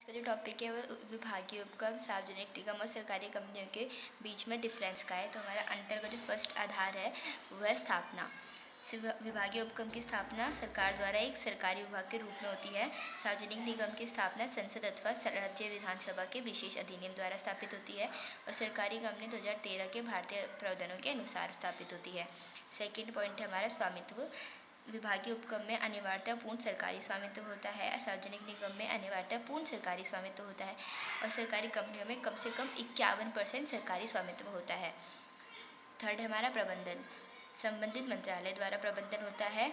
तो जो टॉपिक है वो विभागीय उपक्रम, सार्वजनिक निगम और सरकारी कंपनियों के बीच में डिफरेंस का है। तो हमारा अंतर का जो फर्स्ट आधार है वो है स्थापना। विभागीय उपक्रम की स्थापना सरकार द्वारा एक सरकारी विभाग के रूप में होती है। सार्वजनिक निगम की स्थापना संसद अथवा राज्य विधानसभा के विशेष अधिनियम द्वारा स्थापित होती है और सरकारी कंपनी 2013 के भारतीय प्रावधानों के अनुसार स्थापित होती है। सेकेंड पॉइंट है हमारा स्वामित्व। विभागीय उपक्रम में अनिवार्यता पूर्ण सरकारी स्वामित्व होता है, सार्वजनिक निगम में अनिवार्यता पूर्ण सरकारी स्वामित्व होता है और सरकारी कंपनियों में कम से कम 51% सरकारी स्वामित्व होता है। थर्ड है हमारा प्रबंधन। संबंधित मंत्रालय द्वारा प्रबंधन होता है,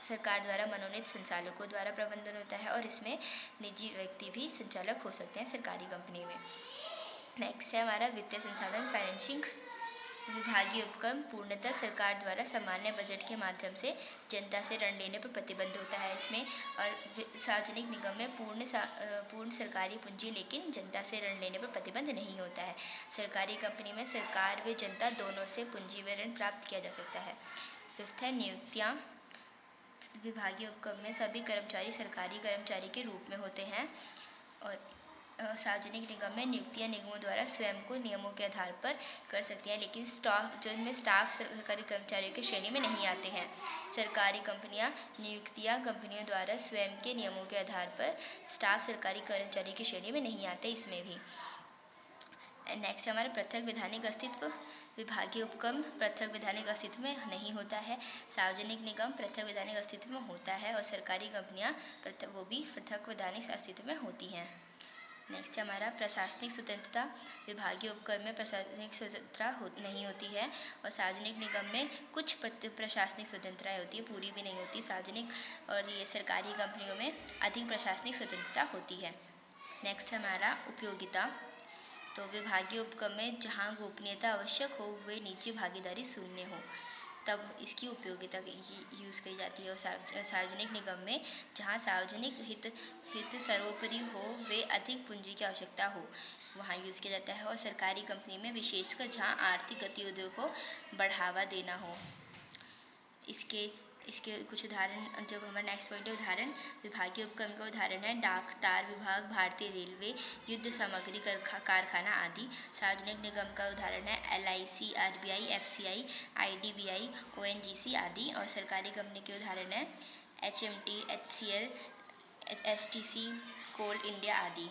सरकार द्वारा मनोनीत संचालकों द्वारा प्रबंधन होता है और इसमें निजी व्यक्ति भी संचालक हो सकते हैं सरकारी कंपनी में। नेक्स्ट है हमारा वित्तीय संसाधन, फाइनेंसिंग। विभागीय उपक्रम पूर्णतः सरकार द्वारा सामान्य बजट के माध्यम से जनता से ऋण लेने पर प्रतिबद्ध होता है इसमें, और सार्वजनिक निगम में पूर्ण सरकारी पूंजी लेकिन जनता से ऋण लेने पर प्रतिबंध नहीं होता है। सरकारी कंपनी में सरकार व जनता दोनों से पूंजी व ऋण प्राप्त किया जा सकता है। फिफ्थ है नियुक्तियाँ। विभागीय उपक्रम में सभी कर्मचारी सरकारी कर्मचारी के रूप में होते हैं और सार्वजनिक निगम में नियुक्तियाँ निगमों द्वारा स्वयं को नियमों के आधार पर कर सकती है, लेकिन स्टाफ सरकारी कर्मचारियों की श्रेणी में नहीं आते हैं। सरकारी कंपनियाँ नियुक्तियाँ कंपनियों द्वारा स्वयं के नियमों के आधार पर स्टाफ सरकारी कर्मचारी की श्रेणी में नहीं आते इसमें भी। नेक्स्ट हमारा पृथक वैधानिक अस्तित्व। विभागीय उपक्रम पृथक वैधानिक अस्तित्व में नहीं होता है, सार्वजनिक निगम पृथक वैधानिक अस्तित्व में होता है और सरकारी कंपनियाँ वो भी पृथक वैधानिक अस्तित्व में होती हैं। नेक्स्ट हमारा प्रशासनिक स्वतंत्रता। विभागीय उपक्रम में प्रशासनिक स्वतंत्रता नहीं होती है और सार्वजनिक निगम में कुछ प्रशासनिक स्वतंत्रता होती है, पूरी भी नहीं होती। सार्वजनिक और ये सरकारी कंपनियों में अधिक प्रशासनिक स्वतंत्रता होती है। नेक्स्ट हमारा उपयोगिता। तो विभागीय उपक्रम में जहाँ गोपनीयता आवश्यक हो वे निजी भागीदारी शून्य हो तब इसकी उपयोगिता यूज़ की जाती है और सार्वजनिक निगम में जहाँ सार्वजनिक हित सर्वोपरि हो वे अधिक पूंजी की आवश्यकता हो वहाँ यूज़ किया जाता है और सरकारी कंपनी में विशेषकर जहाँ आर्थिक गतिविधियों को बढ़ावा देना हो। इसके कुछ उदाहरण, जब हमारा नेक्स्ट पॉइंट है उदाहरण। विभागीय उपक्रम का उदाहरण है डाक, तार विभाग, भारतीय रेलवे, युद्ध सामग्री कारखाना आदि। सार्वजनिक निगम का उदाहरण है LIC, RBI, FCI, IDBI, ONGC आदि और सरकारी कंपनी के उदाहरण है HMT, HCL, STC, कोल इंडिया आदि।